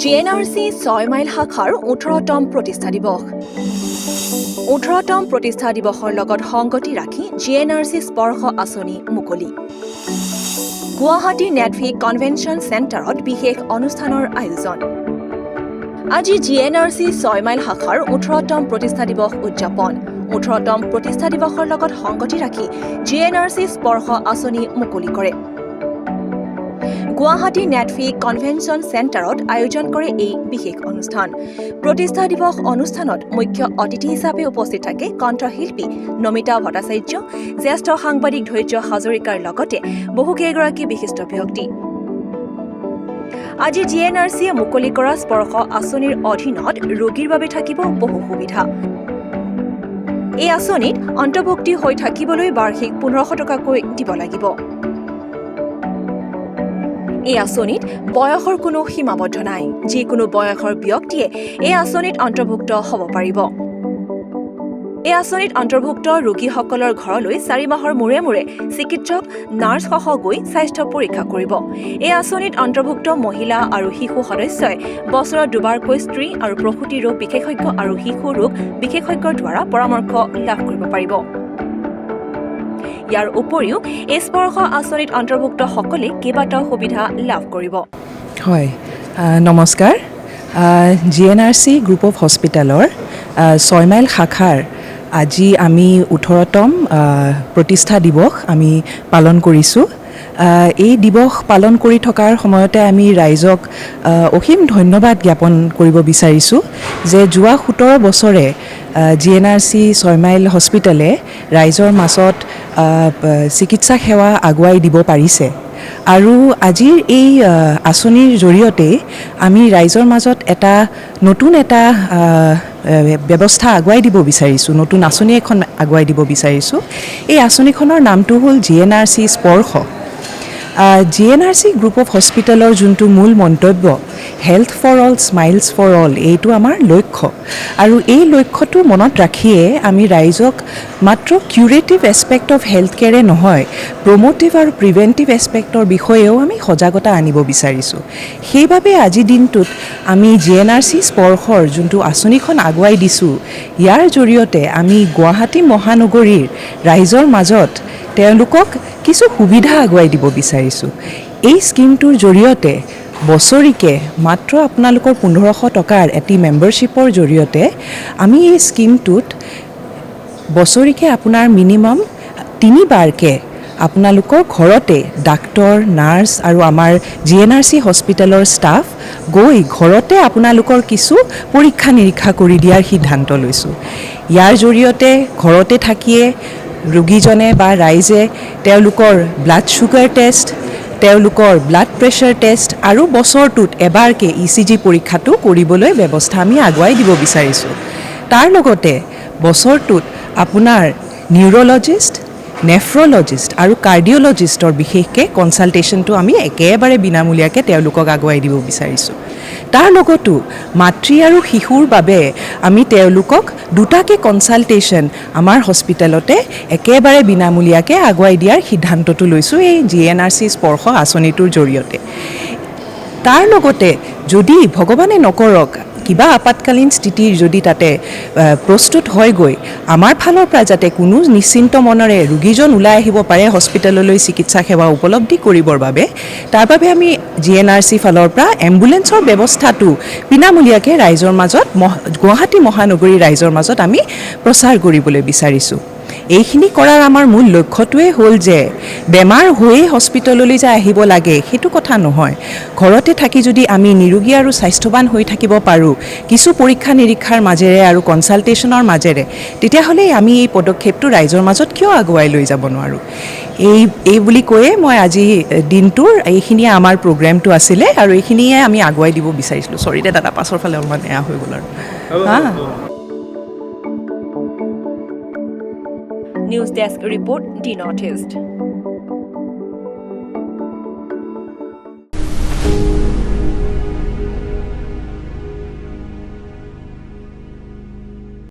GNRC 6 mile শাখাৰ 18তম প্ৰতিষ্ঠা দিৱস। 18তম প্ৰতিষ্ঠা দিৱসৰ লগত সংগতি ৰাখি জিএনআৰচি স্পৰ্শ আঁচনি মুকলি। গুৱাহাটী নেটভিক কনভেনশ্যন চেণ্টাৰত বিশেষ অনুষ্ঠানৰ আয়োজন। আজি জিএনআৰচি 6 মাইল শাখাৰ 18তম প্ৰতিষ্ঠা দিৱস উদযাপন। 18তম প্ৰতিষ্ঠা দিৱসৰ লগত সংগতি ৰাখি জিএনআৰচি স্পৰ্শ আঁচনি মুকলি কৰে। গুৱাহাটী নেটভিক কনভেনশ্যন চেণ্টাৰত আয়োজন কৰে এই বিশেষ অনুষ্ঠান। প্ৰতিষ্ঠা দিৱস অনুষ্ঠানত মুখ্য অতিথি হিচাপে উপস্থিত থাকে কণ্ঠশিল্পী নমিতা ভট্টাচাৰ্য, জ্যেষ্ঠ সাংবাদিক ধৈৰ্য হাজৰিকাৰ লগতে বহুকেইগৰাকী বিশিষ্ট ব্যক্তি। আজি জিএনআৰচিয়ে মুকলি কৰা স্পৰ্শ আঁচনিৰ অধীনত ৰোগীৰ বাবে থাকিব বহু সুবিধা। এই আঁচনিত অন্তৰ্ভুক্তি হৈ থাকিবলৈ বাৰ্ষিক 1500 টকাকৈ দিব লাগিব। এই আঁচনিত বয়সৰ কোনো সীমাবদ্ধ নাই। যিকোনো বয়সৰ ব্যক্তিয়ে এই আঁচনিত অন্তৰ্ভুক্ত হ'ব পাৰিব। এই আঁচনিত অন্তৰ্ভুক্ত ৰোগীসকলৰ ঘৰলৈ 4 মাহৰ মূৰে মূৰে চিকিৎসক, নাৰ্ছসহ গৈ স্বাস্থ্য পৰীক্ষা কৰিব। এই আঁচনিত অন্তৰ্ভুক্ত মহিলা আৰু শিশু সদস্যই বছৰত দুবাৰকৈ স্ত্ৰী আৰু প্ৰসূতি ৰোগ বিশেষজ্ঞ আৰু শিশু ৰোগ বিশেষজ্ঞৰ দ্বাৰা পৰামৰ্শ লাভ কৰিব পাৰিব। ইয়াৰ উপৰিও এই স্পৰ্শ আঁচনিত অন্তৰ্ভুক্ত সকলে কেইবাটাও সুবিধা লাভ কৰিব। হয়, নমস্কাৰ। জিএনআৰচি গ্ৰুপ অফ হস্পিটেলৰ 6 মাইল শাখাৰ আজি আমি 18তম প্ৰতিষ্ঠা দিৱস আমি পালন কৰিছোঁ। এই দিৱস পালন কৰি থকাৰ সময়তে আমি ৰাইজক অসীম ধন্যবাদ জ্ঞাপন কৰিব বিচাৰিছোঁ যে যোৱা 17 বছৰে জিএনআৰচি 6 মাইল হস্পিটেলে ৰাইজৰ মাজত চিকিৎসা সেৱা আগুৱাই দিব পাৰিছে। আৰু আজিৰ এই আঁচনিৰ জৰিয়তে আমি ৰাইজৰ মাজত নতুন এটা ব্যৱস্থা আগুৱাই দিব বিচাৰিছোঁ, নতুন আঁচনি এখন আগুৱাই দিব বিচাৰিছোঁ। এই আঁচনিখনৰ নামটো হ'ল জিএনআৰচি স্পৰ্শ। জিএনআৰচি গ্ৰুপ অফ হস্পিটেলৰ যোনটো মূল মন্তব্য, health for all, smiles for all, এইটো আমাৰ লক্ষ্য। আৰু এই লক্ষ্যটো মনত ৰাখিয়ে আমি ৰাইজক মাত্ৰ কিউৰেটিভ এছপেক্ট অফ হেল্থ কেয়াৰে নহয়, প্ৰমোটিভ আৰু প্ৰিভেণ্টিভ এছপেক্টৰ বিষয়েও আমি সজাগতা আনিব বিচাৰিছোঁ। সেইবাবে আজিৰ দিনটোত আমি জিএনআৰচি স্পৰ্শৰ যোনটো আঁচনিখন আগুৱাই দিছোঁ, ইয়াৰ জৰিয়তে আমি গুৱাহাটী মহানগৰীৰ ৰাইজৰ মাজত তেওঁলোকক কিছু সুবিধা আগুৱাই দিব বিচাৰিছোঁ। এই স্কিমটোৰ জৰিয়তে বছৰিকে মাত্ৰ আপোনালোকৰ 1500 টকাৰ এটি মেম্বাৰশ্বিপৰ জৰিয়তে আমি এই স্কিমটোত বছৰিকে আপোনাৰ মিনিমাম 3 বাৰকৈ আপোনালোকৰ ঘৰতে ডাক্তৰ, নাৰ্ছ আৰু আমাৰ জিএনআৰচি হস্পিটেলৰ ষ্টাফ গৈ ঘৰতে আপোনালোকৰ কিছু পৰীক্ষা নিৰীক্ষা কৰি দিয়াৰ সিদ্ধান্ত লৈছোঁ। ইয়াৰ জৰিয়তে ঘৰতে থাকিয়ে ৰোগীজনে বা ৰাইজে তেওঁলোকৰ ব্লাড ছুগাৰ টেষ্ট, তেওঁলোকৰ ব্লাড প্ৰেছাৰ টেষ্ট আৰু বছৰটোত এবাৰকৈ ECG পৰীক্ষাটো কৰিবলৈ ব্যৱস্থা আমি আগুৱাই দিব বিচাৰিছোঁ। তাৰ লগতে বছৰটোত আপোনাৰ নিউৰলজিষ্ট, নেফ্ৰলজিষ্ট আৰু কাৰ্ডিঅ'লজিষ্টৰ বিশেষকৈ কনচালটেশ্যনটো আমি একেবাৰে বিনামূলীয়াকৈ তেওঁলোকক আগুৱাই দিব বিচাৰিছোঁ। তাৰ লগতো মাতৃ আৰু শিশুৰ বাবে আমি তেওঁলোকক 2টাকৈ কনচালটেশ্যন আমাৰ হস্পিটেলতে একেবাৰে বিনামূলীয়াকৈ আগুৱাই দিয়াৰ সিদ্ধান্তটো লৈছোঁ এই জিএনআৰচি স্পৰ্শ আঁচনিটোৰ জৰিয়তে। তাৰ লগতে যদি ভগৱানে নকৰক কিবা আপৎকালীন স্থিতিৰ যদি তাতে প্ৰস্তুত হয়গৈ, আমাৰ ফালৰ পৰা যাতে কোনো নিশ্চিন্ত মনেৰে ৰোগীজন ওলাই আহিব পাৰে হস্পিটেললৈ চিকিৎসা সেৱা উপলব্ধি কৰিবৰ বাবে, তাৰ বাবে আমি জিএনআৰচি ফালৰ পৰা এম্বুলেঞ্চৰ ব্যৱস্থাটো বিনামূলীয়াকৈ ৰাইজৰ মাজত গুৱাহাটী মহানগৰীৰ ৰাইজৰ মাজত আমি প্ৰচাৰ কৰিবলৈ বিচাৰিছোঁ। এইখিনি কৰাৰ আমাৰ মূল লক্ষ্যটোৱে হ'ল যে বেমাৰ হৈয়ে হস্পিটেললৈ যে আহিব লাগে সেইটো কথা নহয়। ঘৰতে থাকি যদি আমি নিৰোগী আৰু স্বাস্থ্যৱান হৈ থাকিব পাৰোঁ কিছু পৰীক্ষা নিৰীক্ষাৰ মাজেৰে আৰু কনচালটেশ্যনৰ মাজেৰে, তেতিয়াহ'লে আমি এই পদক্ষেপটো ৰাইজৰ মাজত কিয় আগুৱাই লৈ যাব নোৱাৰোঁ। এই বুলি কৈয়ে মই আজি দিনটোৰ এইখিনিয়ে আমাৰ প্ৰগ্ৰেমটো আছিলে আৰু এইখিনিয়ে আমি আগুৱাই দিব বিচাৰিছিলোঁ। চৰি দে দাদা, পাছৰ ফালে অলপমান এয়া হৈ গ'ল আৰু। নিউজ ডেস্ক ৰিপৰ্ট, দি নৰ্থ ইষ্ট।